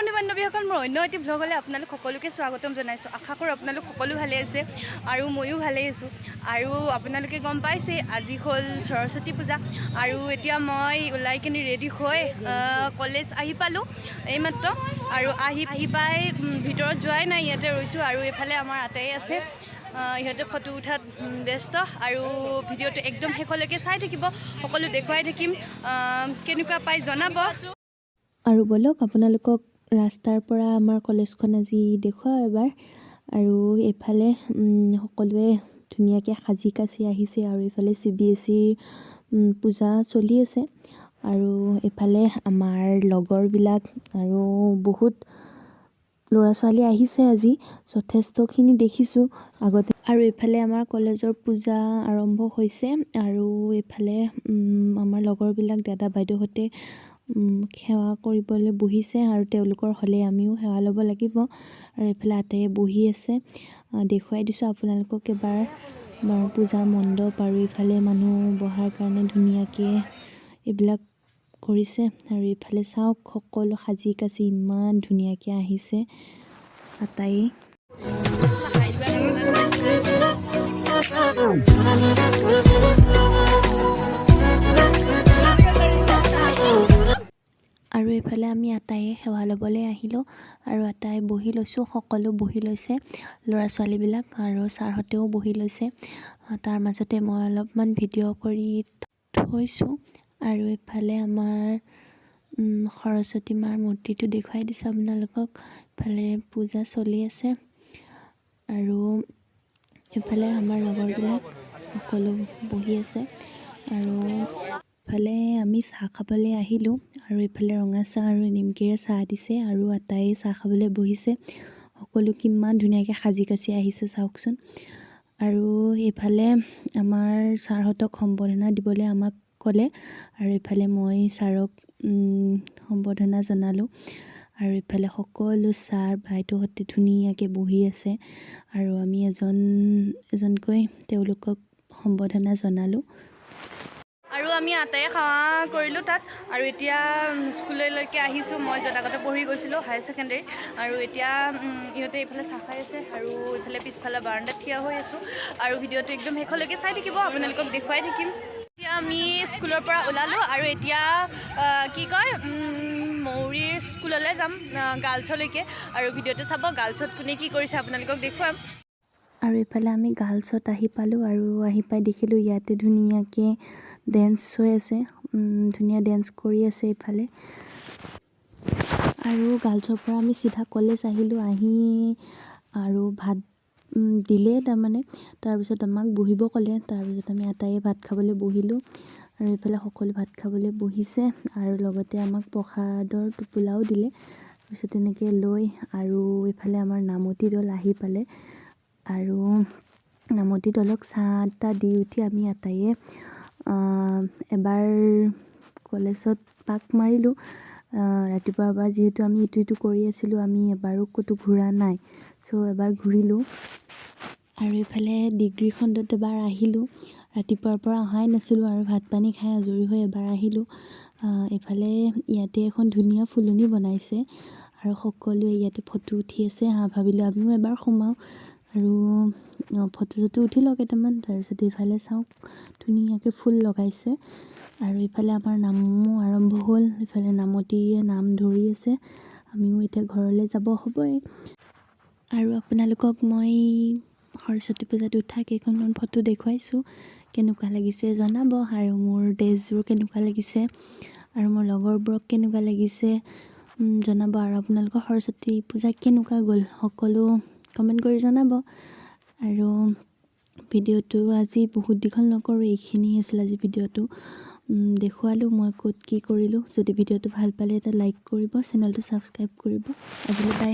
বন্ধু বান্ধৱীসকল মোৰ অন্য এটি ব্লগলৈ আপোনালোক সকলোকে স্বাগতম জনাইছোঁ। আশা কৰোঁ আপোনালোক সকলো ভালে আছে আৰু ময়ো ভালেই আছোঁ। আৰু আপোনালোকে গম পাইছে আজি হ'ল সৰস্বতী পূজা আৰু এতিয়া মই ওলাই কিনে ৰেডি হৈ কলেজ আহি পালোঁ এইমাত্ৰ। আৰু আহি পাই ভিতৰত যোৱাই নাই, ইয়াতে ৰৈছোঁ। আৰু এইফালে আমাৰ আটাই আছে, ইহঁতে ফটো উঠাত ব্যস্ত। আৰু ভিডিঅ'টো একদম শেষলৈকে চাই থাকিব, সকলো দেখুৱাই থাকিম, কেনেকুৱা পাই জনাব। আৰু বলক আপোনালোকক ৰাস্তাৰ পৰা আমাৰ কলেজখন আজি দেখুৱাওঁ এবাৰ। আৰু এইফালে সকলোৱে ধুনীয়াকৈ সাজি কাচি আহিছে আৰু এইফালে CBSEৰ পূজা চলি আছে। আৰু এইফালে আমাৰ লগৰবিলাক আৰু বহুত ল'ৰা ছোৱালী আহিছে আজি, যথেষ্টখিনি দেখিছোঁ আগতে। আৰু এইফালে আমাৰ কলেজৰ পূজা আৰম্ভ হৈছে আৰু এইফালে আমাৰ লগৰবিলাক দাদা বাইদেউহঁতে সেৱা কৰিবলৈ বহিছে আৰু তেওঁলোকৰ হ'লে আমিও সেৱা ল'ব লাগিব। আৰু এইফালে আটায়ে বহি আছে, দেখুৱাই দিছোঁ আপোনালোকক এবাৰ আমাৰ পূজাৰ মণ্ডপ। আৰু এইফালে মানুহ বহাৰ কাৰণে ধুনীয়াকৈ এইবিলাক কৰিছে। আৰু এইফালে চাওক সকলো সাজি কাচি ইমান ধুনীয়াকৈ আহিছে আটায়ে। আৰু এইফালে আমি আটায়ে সেৱা ল'বলৈ আহিলোঁ আৰু আটায়ে বহি লৈছোঁ, সকলো বহি লৈছে ল'ৰা ছোৱালীবিলাক আৰু ছাৰহঁতেও বহি লৈছে। তাৰ মাজতে মই অলপমান ভিডিঅ' কৰি থৈছোঁ। আৰু এইফালে আমাৰ সৰস্বতী মাৰ মূৰ্তিটো দেখুৱাই দিছোঁ আপোনালোকক। ইফালে পূজা চলি আছে আৰু এইফালে আমাৰ লগৰবিলাক সকলো বহি আছে। আৰু ইফালে আমি চাহ খাবলৈ আহিলোঁ আৰু এইফালে ৰঙা চাহ আৰু নিমকিৰে চাহ দিছে আৰু আটায়ে চাহ খাবলৈ বহিছে। সকলো কিমান ধুনীয়াকৈ সাজি কাচি আহিছে চাওকচোন। আৰু এইফালে আমাৰ ছাৰহঁতক সম্বৰ্ধনা দিবলৈ আমাক ক'লে আৰু এইফালে মই ছাৰক সম্বৰ্ধনা জনালোঁ। আৰু এইফালে সকলো ছাৰ বাইদেউহঁতে ধুনীয়াকৈ বহি আছে আৰু আমি এজনকৈ তেওঁলোকক সম্বৰ্ধনা জনালোঁ। আৰু আমি আটায়ে সেৱা কৰিলোঁ তাত। আৰু এতিয়া স্কুললৈকে আহিছোঁ, মই য'ত আগতে পঢ়ি গৈছিলোঁ হায়াৰ ছেকেণ্ডেৰীত। আৰু এতিয়া ইহঁতে এইফালে চাহ খাই আছে আৰু এইফালে পিছফালে বাৰাণ্ডাত থিয় হৈ আছোঁ। আৰু ভিডিঅ'টো একদম শেষলৈকে চাই থাকিব, আপোনালোকক দেখুৱাই থাকিম। এতিয়া আমি স্কুলৰ পৰা ওলালোঁ আৰু এতিয়া কি কয় মৌৰীৰ স্কুললৈ যাম, গাৰ্লছলৈকে। আৰু ভিডিঅ'টো চাব, গাৰ্লছত কোনে কি কৰিছে আপোনালোকক দেখুৱাম। আৰু এইফালে আমি গাৰ্লছত আহি পালোঁ আৰু আহি পাই দেখিলোঁ ইয়াতে ধুনীয়াকৈ ডেন্স হৈ আছে, ধুনীয়া ডেন্স কৰি আছে এইফালে। আৰু গাৰ্লছৰ পৰা আমি চিধা কলেজ আহিলোঁ। আহি আৰু ভাত দিলে তাৰপিছত আমাক বহিব ক'লে। তাৰপিছত আমি আটায়ে ভাত খাবলৈ বহিলোঁ আৰু এইফালে সকলো ভাত খাবলৈ বহিছে আৰু লগতে আমাক প্ৰসাদৰ টোপোলাও দিলে। তাৰপিছত তেনেকৈ লৈ আৰু এইফালে আমাৰ নামতি দল আহি পালে আৰু নামতি দলক চাহ তাহ দি উঠি আমি আটায়ে এবাৰ কলেজত পাক মাৰিলোঁ। ৰাতিপুৱাৰ পৰা যিহেতু আমি ইটো কৰি আছিলোঁ, আমি এবাৰো ক'তো ঘূৰা নাই, এবাৰ ঘূৰিলোঁ। আৰু এইফালে ডিগ্ৰী খণ্ডত এবাৰ আহিলোঁ, ৰাতিপুৱাৰ পৰা অহাই নাছিলোঁ আৰু ভাত পানী খাই আজৰি হৈ এবাৰ আহিলোঁ। এইফালে ইয়াতে এখন ধুনীয়া ফুলনি বনাইছে আৰু সকলোৱে ইয়াতে ফটো উঠি আছে। ভাবিলোঁ আমিও এবাৰ সোমাওঁ আৰু ফটো চটো উঠি লওঁ কেইটামান। তাৰপিছত এইফালে চাওক ধুনীয়াকৈ ফুল লগাইছে আৰু এইফালে আমাৰ নামো আৰম্ভ হ'ল। এইফালে নামতিয়ে নাম ধৰি আছে, আমিও এতিয়া ঘৰলৈ যাব হ'বই। আৰু আপোনালোকক মই সৰস্বতী পূজাত উঠা কেইখনমান ফটো দেখুৱাইছোঁ, কেনেকুৱা লাগিছে জনাব। আৰু মোৰ ড্ৰেছযোৰ কেনেকুৱা লাগিছে আৰু মোৰ লগৰবোৰক কেনেকুৱা লাগিছে জনাব। আৰু আপোনালোকৰ সৰস্বতী পূজা কেনেকুৱা গ'ল সকলো কমেণ্ট কৰি জনাব। আৰু ভিডিঅ'টো আজি বহুত দীঘল নকৰোঁ, এইখিনি আছিল আজি ভিডিঅ'টো। দেখুৱালোঁ মই ক'ত কি কৰিলোঁ। যদি ভিডিঅ'টো ভাল পালে এটা লাইক কৰিব, চেনেলটো ছাবস্ক্ৰাইব কৰিব। আজিলৈ বাই।